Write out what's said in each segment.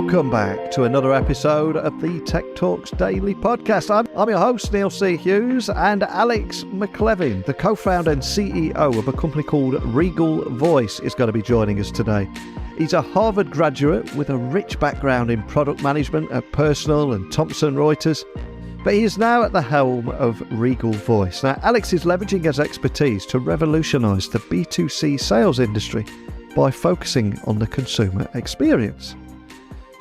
Welcome back to another episode of the Tech Talks Daily podcast. I'm your host, Neil C. Hughes, and Alex Levin, the co-founder and CEO of a company called Regal Voice, is going to be joining us today. He's a Harvard graduate with a rich background in product management at Personal and Thomson Reuters, but he is now at the helm of Regal Voice. Now, Alex is leveraging his expertise to revolutionize the B2C sales industry by focusing on the consumer experience.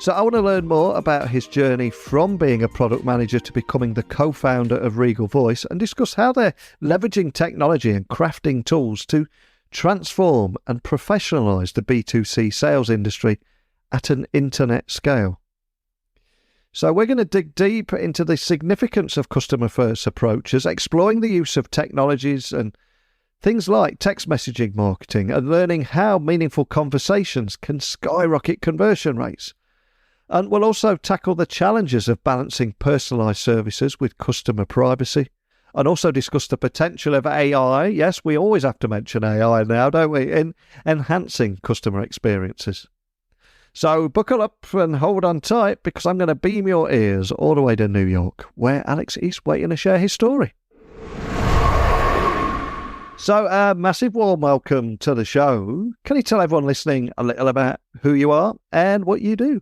So I want to learn more about his journey from being a product manager to becoming the co-founder of Regal Voice and discuss how they're leveraging technology and crafting tools to transform and professionalize the B2C sales industry at an internet scale. So we're going to dig deep into the significance of customer-first approaches, exploring the use of technologies and things like text messaging marketing, and learning how meaningful conversations can skyrocket conversion rates. And we'll also tackle the challenges of balancing personalised services with customer privacy, and also discuss the potential of AI. Yes, we always have to mention AI now, don't we, in enhancing customer experiences. So buckle up and hold on tight, because I'm going to beam your ears all the way to New York, where Alex is waiting to share his story. So a massive warm welcome to the show. Can you tell everyone listening a little about who you are and what you do?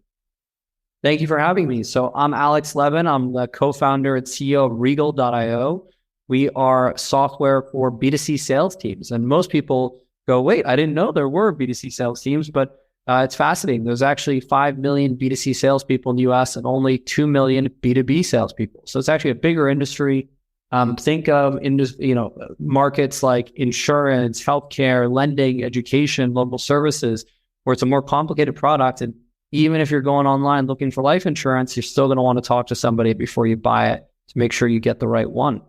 Thank you for having me. So I'm Alex Levin. I'm the co-founder and CEO of Regal.io. We are software for B2C sales teams. And most people go, wait, I didn't know there were B2C sales teams, but it's fascinating. There's actually 5 million B2C salespeople in the US and only 2 million B2B salespeople. So it's actually a bigger industry. Think of markets like insurance, healthcare, lending, education, local services, where it's a more complicated product. And even if you're going online looking for life insurance, you're still going to want to talk to somebody before you buy it to make sure you get the right one.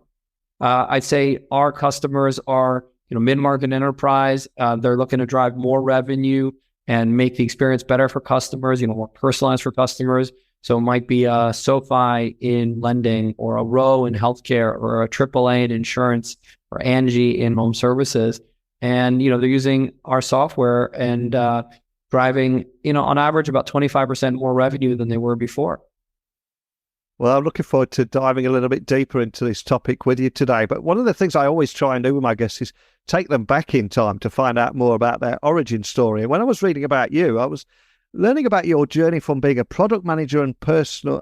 I'd say our customers are, mid-market enterprise. They're looking to drive more revenue and make the experience better for customers, more personalized for customers. So it might be a SoFi in lending, or a Row in healthcare, or a AAA in insurance, or Angie in home services. And, they're using our software and driving, on average about 25% more revenue than they were before. Well, I'm looking forward to diving a little bit deeper into this topic with you today. But one of the things I always try and do with my guests is take them back in time to find out more about their origin story. And when I was reading about you, I was learning about your journey from being a product manager and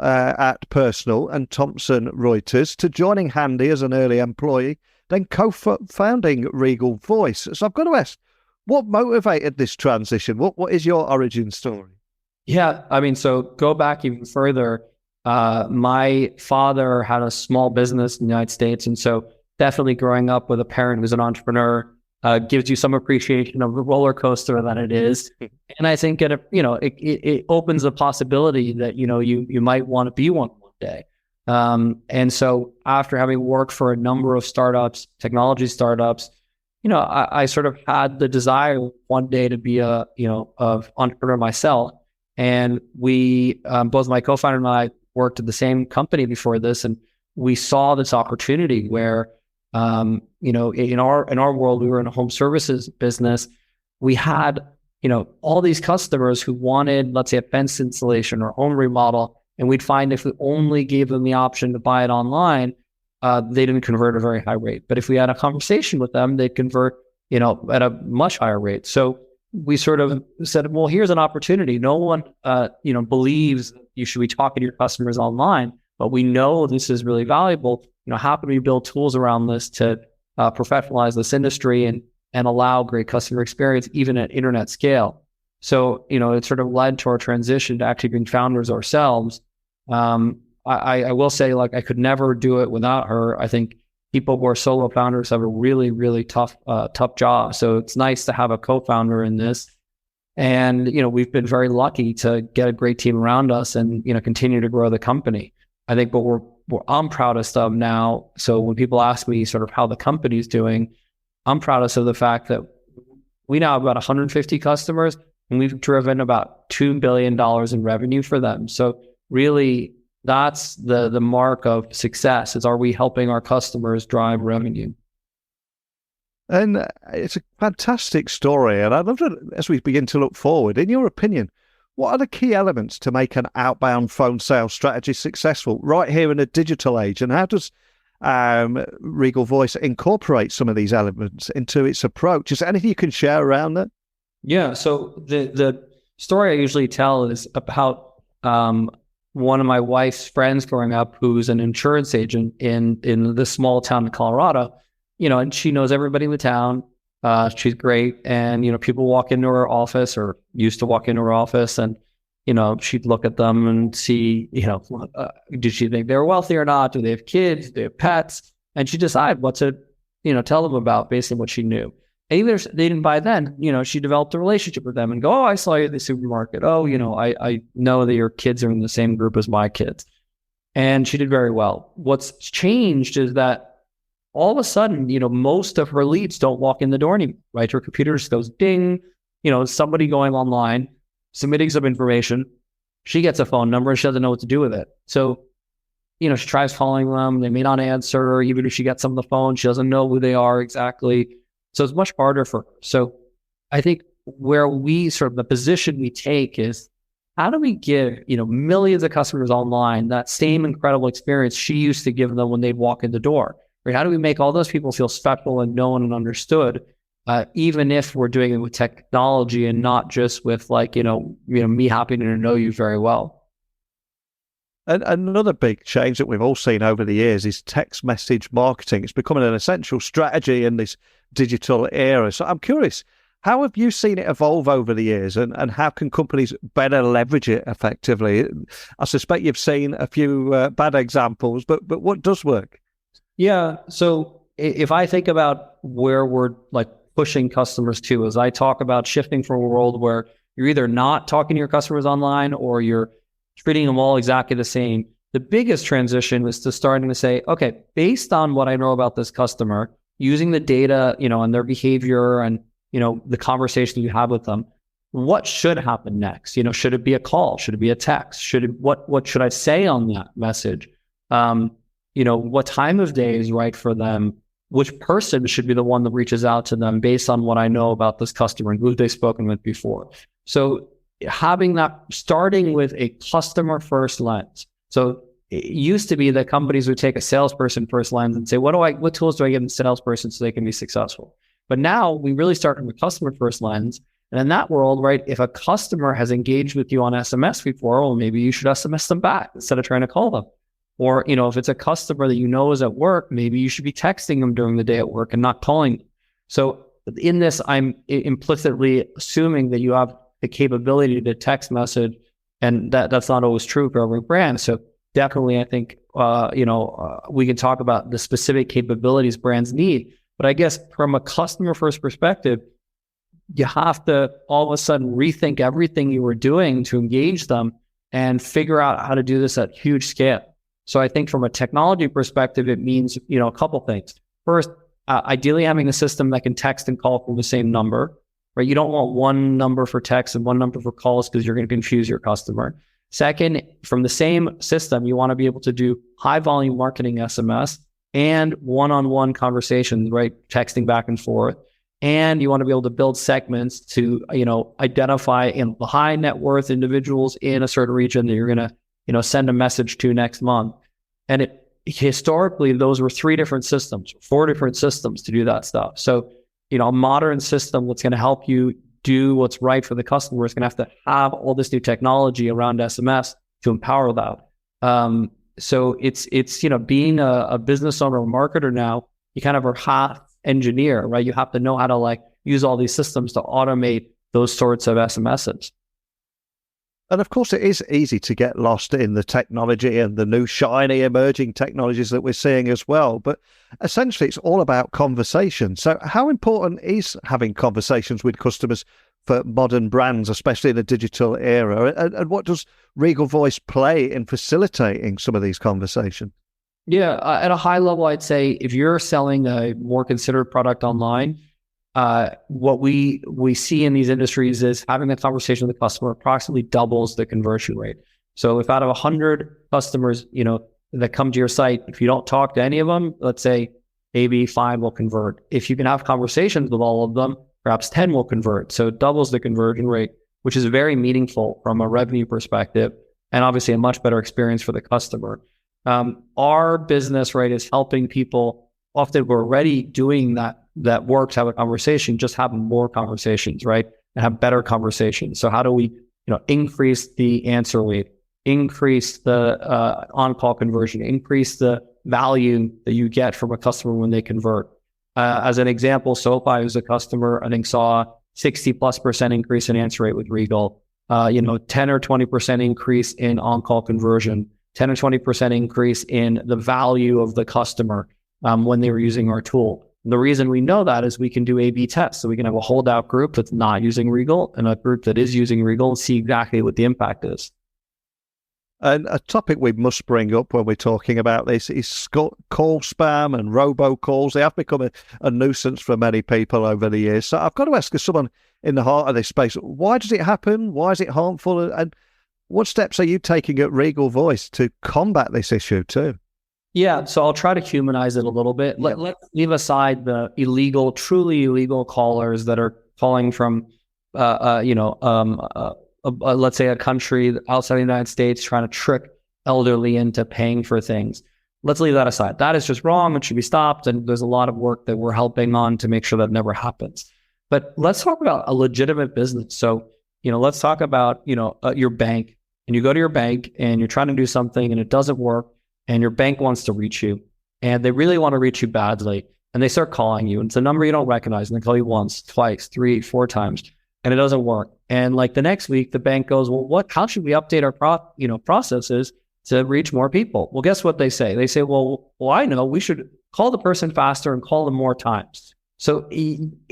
at Personal and Thomson Reuters to joining Handy as an early employee, then co-founding Regal Voice. So I've got to ask, what motivated this transition? What is your origin story? Yeah, so go back even further. My father had a small business in the United States. And so definitely growing up with a parent who's an entrepreneur gives you some appreciation of the roller coaster that it is. And I think it opens the possibility that, you might want to be one day. And so after having worked for a number of startups, technology startups, I sort of had the desire one day to be a entrepreneur myself. And we, both my co-founder and I, worked at the same company before this, and we saw this opportunity where, in our world, we were in a home services business. We had, all these customers who wanted, let's say, a fence installation or home remodel, and we'd find if we only gave them the option to buy it online, they didn't convert at a very high rate. But if we had a conversation with them, they'd convert, at a much higher rate. So we sort of said, well, here's an opportunity. No one, believes you should be talking to your customers online, but we know this is really valuable. How can we build tools around this to professionalize this industry and allow great customer experience, even at internet scale? So, it sort of led to our transition to actually being founders ourselves. I will say, I could never do it without her. I think people who are solo founders have a really, really tough job. So it's nice to have a co-founder in this. And, we've been very lucky to get a great team around us and, continue to grow the company. I think what I'm proudest of now, so when people ask me sort of how the company's doing, I'm proudest of the fact that we now have about 150 customers, and we've driven about $2 billion in revenue for them. So really, that's the mark of success, is are we helping our customers drive revenue? And it's a fantastic story. And I'd love to, as we begin to look forward, in your opinion, What are the key elements to make an outbound phone sales strategy successful right here in a digital age? And how does Regal Voice incorporate some of these elements into its approach? Is there anything you can share around that? Yeah. So the story I usually tell is about one of my wife's friends growing up, who's an insurance agent in this small town in Colorado. And she knows everybody in the town. She's great. And, people walk into her office, or used to walk into her office, and, she'd look at them and see, did she think they were wealthy or not? Do they have kids? Do they have pets? And she decided what to, tell them about based on what she knew. And even if they didn't buy then, she developed a relationship with them and go, oh, I saw you at the supermarket. Oh, I know that your kids are in the same group as my kids. And she did very well. What's changed is that all of a sudden, most of her leads don't walk in the door anymore, right? Her computer just goes ding, somebody going online, submitting some information. She gets a phone number and she doesn't know what to do with it. So, she tries calling them. They may not answer. Even if she gets them on the phone, she doesn't know who they are exactly. So it's much harder for her. So I think where the position we take is, how do we give, millions of customers online that same incredible experience she used to give them when they'd walk in the door? Right? How do we make all those people feel special and known and understood, even if we're doing it with technology and not just with me happening to know you very well? And another big change that we've all seen over the years is text message marketing. It's becoming an essential strategy in this digital era. So I'm curious, how have you seen it evolve over the years, and how can companies better leverage it effectively? I suspect you've seen a few bad examples, but what does work? Yeah. So if I think about where we're pushing customers to, as I talk about shifting from a world where you're either not talking to your customers online or you're treating them all exactly the same. The biggest transition is to starting to say, okay, based on what I know about this customer, using the data, and their behavior and, the conversation you have with them, what should happen next? Should it be a call? Should it be a text? What should I say on that message? What time of day is right for them? Which person should be the one that reaches out to them based on what I know about this customer and who they've spoken with before? So having that, starting with a customer first lens. So it used to be that companies would take a salesperson first lens and say, what tools do I give a salesperson so they can be successful? But now we really start from a customer first lens. And in that world, right, if a customer has engaged with you on SMS before, well, maybe you should SMS them back instead of trying to call them. Or, if it's a customer that is at work, maybe you should be texting them during the day at work and not calling them. So in this, I'm implicitly assuming that you have the capability to text message, and that's not always true for every brand. So definitely, I think, we can talk about the specific capabilities brands need. But I guess from a customer first perspective, you have to all of a sudden rethink everything you were doing to engage them and figure out how to do this at huge scale. So I think from a technology perspective, it means, a couple things. First, ideally having a system that can text and call from the same number, right? You don't want one number for text and one number for calls because you're going to confuse your customer. Second, from the same system, you want to be able to do high volume marketing SMS and one-on-one conversations, right? Texting back and forth. And you want to be able to build segments to, identify the high net worth individuals in a certain region that you're going to, send a message to next month. And historically, those were 4 different systems to do that stuff. So, a modern system that's going to help you do what's right for the customer is going to have all this new technology around SMS to empower that. So it's being a business owner or marketer now, you kind of are half engineer, right? You have to know how to use all these systems to automate those sorts of SMSs. And of course, it is easy to get lost in the technology and the new shiny emerging technologies that we're seeing as well. But essentially, it's all about conversation. So how important is having conversations with customers for modern brands, especially in the digital era? And what does Regal Voice play in facilitating some of these conversations? Yeah, at a high level, I'd say if you're selling a more considered product online, what we see in these industries is having a conversation with the customer approximately doubles the conversion rate. So if out of 100 customers, that come to your site, if you don't talk to any of them, let's say maybe 5 will convert. If you can have conversations with all of them, perhaps 10 will convert. So it doubles the conversion rate. which is very meaningful from a revenue perspective, and obviously a much better experience for the customer. Our business, right, is helping people often who are already doing that work to have a conversation, just have more conversations, right, and have better conversations. So how do we, increase the answer rate, increase the on-call conversion, increase the value that you get from a customer when they convert? As an example, SoFi, who's a customer, I think saw 60+% increase in answer rate with Regal, 10 or 20% increase in on-call conversion, 10 or 20% increase in the value of the customer when they were using our tool. And the reason we know that is we can do A/B tests. So we can have a holdout group that's not using Regal and a group that is using Regal and see exactly what the impact is. And a topic we must bring up when we're talking about this is call spam and robocalls. They have become a nuisance for many people over the years. So I've got to ask, as someone in the heart of this space, why does it happen? Why is it harmful? And what steps are you taking at Regal Voice to combat this issue too? Yeah, so I'll try to humanize it a little bit. Let's leave aside the truly illegal callers that are calling from, let's say a country outside the United States trying to trick elderly into paying for things. Let's leave that aside. That is just wrong. It should be stopped. And there's a lot of work that we're helping on to make sure that never happens. But let's talk about a legitimate business. So, let's talk about, your bank, and you go to your bank and you're trying to do something and it doesn't work, and your bank wants to reach you and they really want to reach you badly. And they start calling you, and it's a number you don't recognize, and they call you once, twice, 3, 4 times, and it doesn't work. And like the next week, the bank goes, well, how should we update our processes to reach more people? Well, guess what they say? They say, well, I know, we should call the person faster and call them more times. So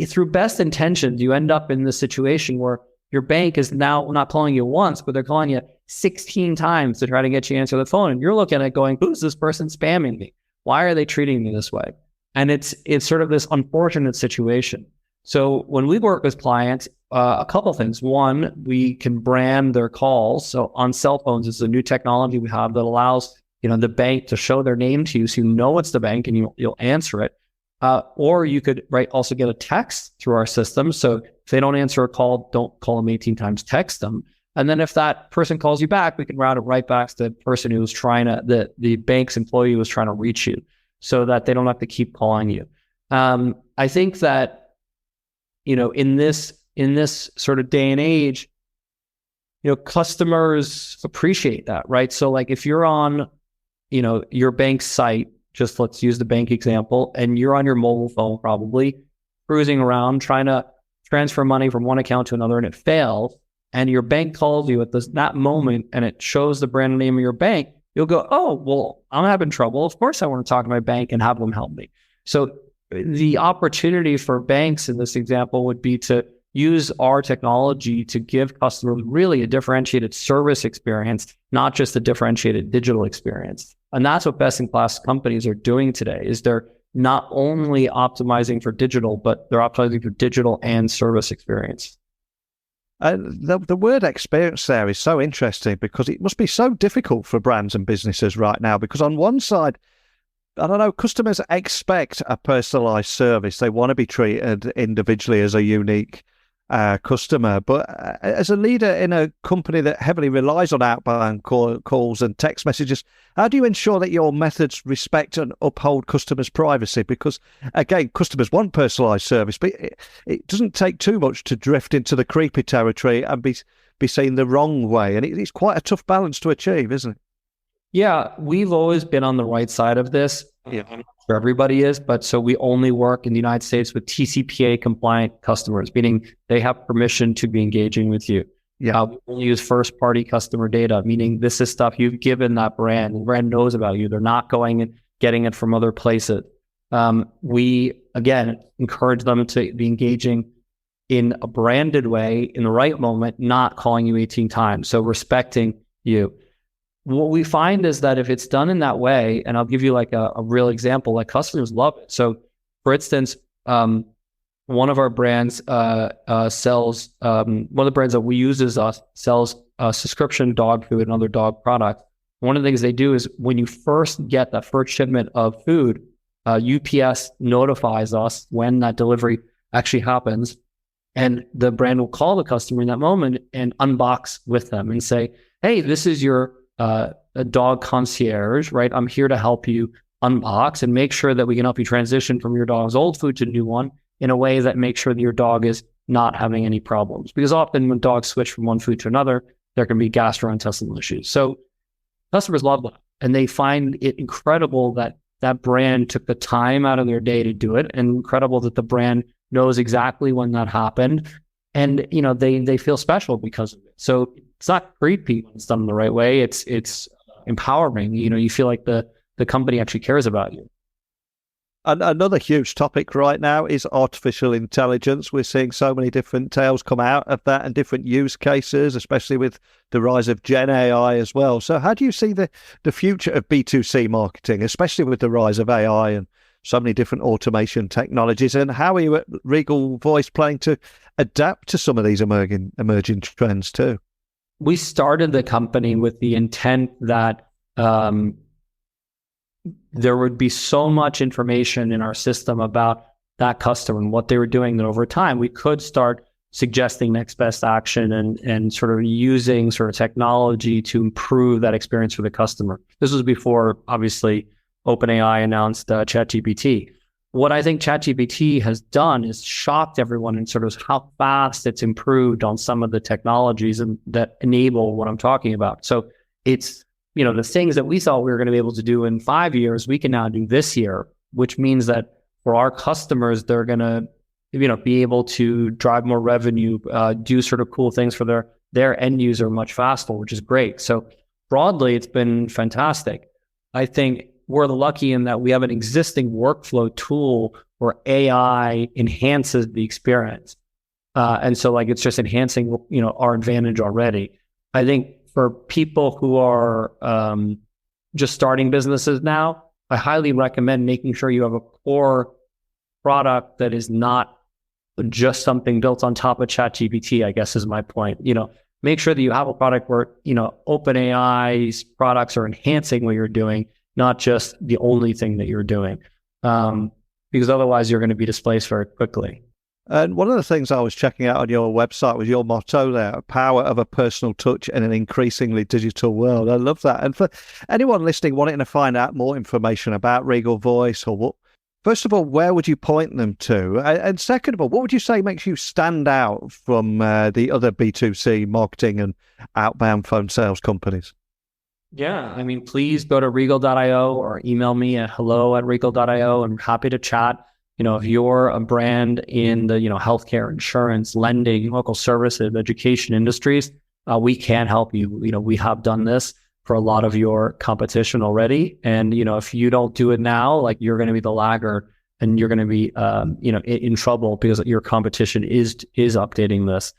through best intentions, you end up in the situation where your bank is now not calling you once, but they're calling you 16 times to try to get you to answer the phone. And you're looking at going, who's this person spamming me? Why are they treating me this way? And it's sort of this unfortunate situation. So when we work with clients, a couple of things. One, we can brand their calls. So on cell phones, it's a new technology we have that allows, the bank to show their name to you, so it's the bank and you'll answer it. Or you could also get a text through our system. So if they don't answer a call, don't call them 18 times, text them. And then if that person calls you back, we can route it right back to the person who was the bank's employee who was trying to reach you, so that they don't have to keep calling you. I think that, in this sort of day and age, customers appreciate that, right? So like if you're on, your bank site, just let's use the bank example, and you're on your mobile phone, probably cruising around trying to transfer money from one account to another, and it fails, and your bank calls you at that moment and it shows the brand name of your bank, you'll go, oh, well, I'm having trouble. Of course I want to talk to my bank and have them help me. So the opportunity for banks in this example would be to use our technology to give customers really a differentiated service experience, not just a differentiated digital experience. And that's what best-in-class companies are doing today, is they're not only optimizing for digital, but they're optimizing for digital and service experience. The word experience there is so interesting, because it must be so difficult for brands and businesses right now, because on one side, I don't know, customers expect a personalized service. They want to be treated individually as a unique customer. But as a leader in a company that heavily relies on outbound calls and text messages, how do you ensure that your methods respect and uphold customers' privacy? Because again, customers want personalized service, but it doesn't take too much to drift into the creepy territory and be seen the wrong way. And it's quite a tough balance to achieve, isn't it? Yeah, we've always been on the right side of this. Yeah. I'm not sure everybody is, but so we only work in the United States with TCPA compliant customers, meaning they have permission to be engaging with you. Yeah. We only use first party customer data, meaning this is stuff you've given that brand. The brand knows about you. They're not going and getting it from other places. We, again, encourage them to be engaging in a branded way in the right moment, not calling you 18 times. So respecting you. What we find is that if it's done in that way, and I'll give you like a real example, like customers love it. So for instance, one of our brands sells, one of the brands that we use is sells subscription dog food and other dog products. One of the things they do is when you first get that first shipment of food, UPS notifies us when that delivery actually happens. And the brand will call the customer in that moment and unbox with them and say, hey, this is your a dog concierge, right? I'm here to help you unbox and make sure that we can help you transition from your dog's old food to a new one in a way that makes sure that your dog is not having any problems. Because often when dogs switch from one food to another, there can be gastrointestinal issues. So customers love that. And they find it incredible that that brand took the time out of their day to do it, and incredible that the brand knows exactly when that happened. And, they feel special because of it. So it's not creepy when it's done the right way. It's empowering. You feel like the company actually cares about you. And another huge topic right now is artificial intelligence. We're seeing so many different tales come out of that and different use cases, especially with the rise of Gen AI as well. So how do you see the future of B2C marketing, especially with the rise of AI and so many different automation technologies? And how are you at Regal Voice planning to adapt to some of these emerging trends too? We started the company with the intent that there would be so much information in our system about that customer and what they were doing that over time we could start suggesting next best action and sort of using sort of technology to improve that experience for the customer. This was before, obviously, OpenAI announced ChatGPT. What I think ChatGPT has done is shocked everyone in sort of how fast it's improved on some of the technologies that enable what I'm talking about. So it's, the things that we thought we were going to be able to do in 5 years, we can now do this year, which means that for our customers, they're going to, be able to drive more revenue, do sort of cool things for their end user much faster, which is great. So broadly, it's been fantastic. I think we're lucky in that we have an existing workflow tool where AI enhances the experience. And so it's just enhancing, our advantage already. I think for people who are just starting businesses now, I highly recommend making sure you have a core product that is not just something built on top of ChatGPT, I guess is my point. Make sure that you have a product where, OpenAI's products are enhancing what you're doing, not just the only thing that you're doing. Because otherwise you're going to be displaced very quickly. And one of the things I was checking out on your website was your motto there, power of a personal touch in an increasingly digital world. I love that. And for anyone listening wanting to find out more information about Regal Voice, first of all, where would you point them to? And second of all, what would you say makes you stand out from the other B2C marketing and outbound phone sales companies? Yeah, please go to regal.io or email me at hello@regal.io. I'm happy to chat. If you're a brand in the, healthcare, insurance, lending, local services, education industries, we can help you. We have done this for a lot of your competition already. And, if you don't do it now, you're going to be the laggard and you're going to be, in trouble because your competition is updating this.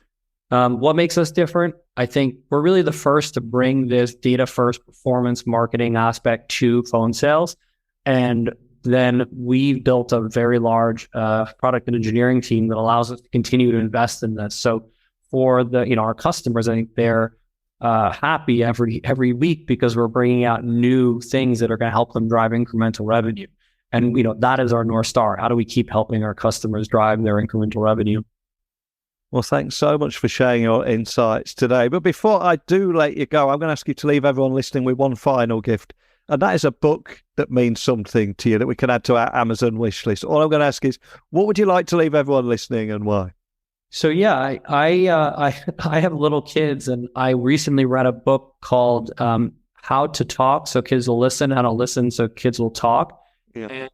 What makes us different? I think we're really the first to bring this data first performance marketing aspect to phone sales. And then we've built a very large product and engineering team that allows us to continue to invest in this. So for our customers, I think they're happy every week because we're bringing out new things that are going to help them drive incremental revenue. And that is our North Star. How do we keep helping our customers drive their incremental revenue? Well, thanks so much for sharing your insights today. But before I do let you go, I'm going to ask you to leave everyone listening with one final gift. And that is a book that means something to you that we can add to our Amazon wish list. All I'm going to ask is, what would you like to leave everyone listening and why? So yeah, I have little kids, and I recently read a book called How to Talk So Kids Will Listen, How to Listen So Kids Will Talk. Yeah.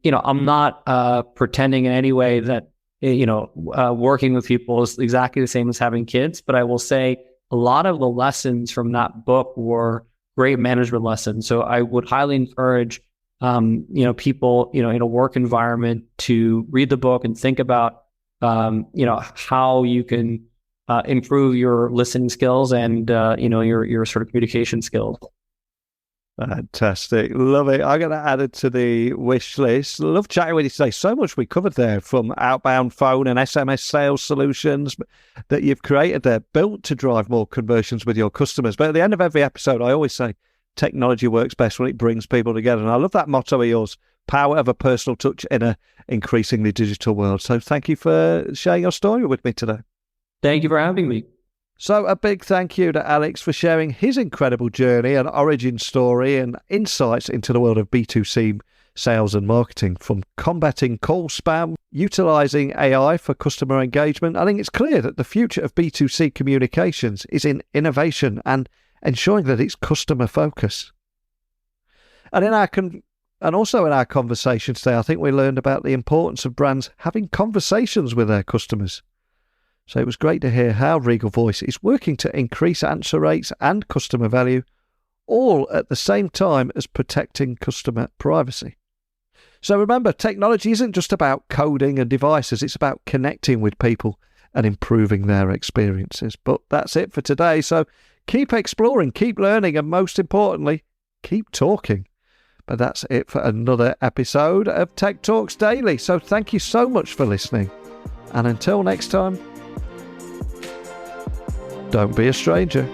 And, I'm not pretending in any way that, working with people is exactly the same as having kids, but I will say a lot of the lessons from that book were great management lessons. So I would highly encourage, people, in a work environment to read the book and think about, how you can improve your listening skills and, your sort of communication skills. Fantastic. Love it. I'm going to add it to the wish list. Love chatting with you today. So much we covered there, from outbound phone and SMS sales solutions that you've created there, built to drive more conversions with your customers. But at the end of every episode, I always say technology works best when it brings people together. And I love that motto of yours, power of a personal touch in an increasingly digital world. So thank you for sharing your story with me today. Thank you for having me. So a big thank you to Alex for sharing his incredible journey and origin story and insights into the world of B2C sales and marketing, from combating call spam, utilizing AI for customer engagement. I think it's clear that the future of B2C communications is in innovation and ensuring that it's customer focused. And also in our conversation today, I think we learned about the importance of brands having conversations with their customers. So it was great to hear how Regal Voice is working to increase answer rates and customer value, all at the same time as protecting customer privacy. So remember, technology isn't just about coding and devices, it's about connecting with people and improving their experiences. But that's it for today. So keep exploring, keep learning, and most importantly, keep talking. But that's it for another episode of Tech Talks Daily. So thank you so much for listening. And until next time, don't be a stranger.